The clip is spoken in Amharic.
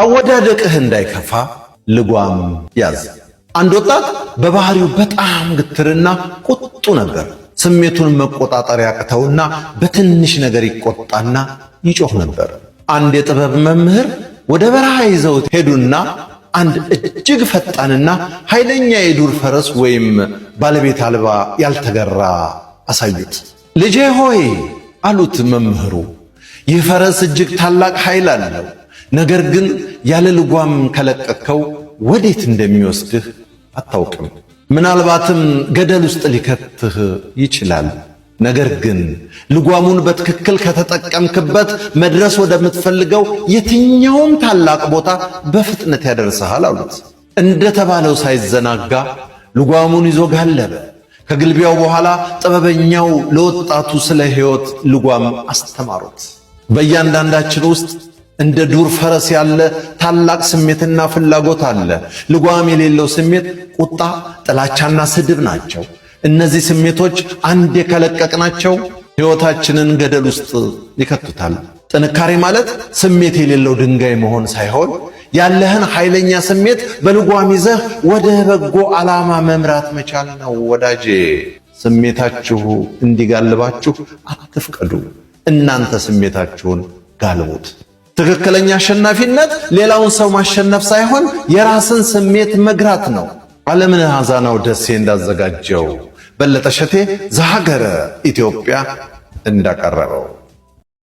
አወዳደቅህ እንዳይከፋ ልጓም ያዝ። አንድ ወጣት በባህሪው በጣም ግትርና ቁጡ ነበር። ስሜቱን መቆጣጠር ያቅተውና በትንሽ ነገር ይቆጣና ይጮህ ነበር። አንድ የጥበብ መምህር ወደ በረሃ ይዘውት ሄዱና አንድ እጅግ ፈጣንና ኃይለኛ የዱር ፈረስ ወይም ባለቤት አልባ ያልተገራ አሳዩት። ልጄ ሆይ አሉት መምህሩ፣ ይህ ፈረስ እጅግ ታላቅ ኃይል አለው። ነገር ግን ያለ ልጓም ከለቀቅከው ወዴት እንደሚወስድህ አታውቅም። ምናልባትም ገደል ውስጥ ሊከትህ ይችላል። ነገር ግን ልጓሙን በትክክል ከተጠቀምክበት መድረስ ወደምትፈልገው የትኛውም ታላቅ ቦታ በፍጥነት ያደርስሃል አሉት። እንደተባለው ሳይዘናጋ ልጓሙን ይዞ ጋለበ። ከግልቢያው በኋላ ጥበበኛው ለወጣቱ ስለ ሕይወት ልጓም አስተማሩት። በእያንዳንዳችን ውስጥ እንደ ዱር ፈረስ ያለ ታላቅ ስሜትና ፍላጎት አለ። ልጓም የሌለው ስሜት ቁጣ፣ ጥላቻና ስድብ ናቸው። እነዚህ ስሜቶች አንዴ ከለቀቅናቸው ሕይወታችንን ገደል ውስጥ ይከቱታል። ጥንካሬ ማለት ስሜት የሌለው ድንጋይ መሆን ሳይሆን ያለህን ኃይለኛ ስሜት በልጓም ይዘህ ወደ በጎ ዓላማ መምራት መቻል ነው። ወዳጄ፣ ስሜታችሁ እንዲጋልባችሁ አትፍቀዱ። እናንተ ስሜታችሁን ጋልቡት። ትክክለኛ አሸናፊነት ሌላውን ሰው ማሸነፍ ሳይሆን የራስን ስሜት መግራት ነው። ዓለምነህ አዛናው ደሴ እንዳዘጋጀው፣ በለጠ ሸቴ ዘሀገረ ኢትዮጵያ እንዳቀረበው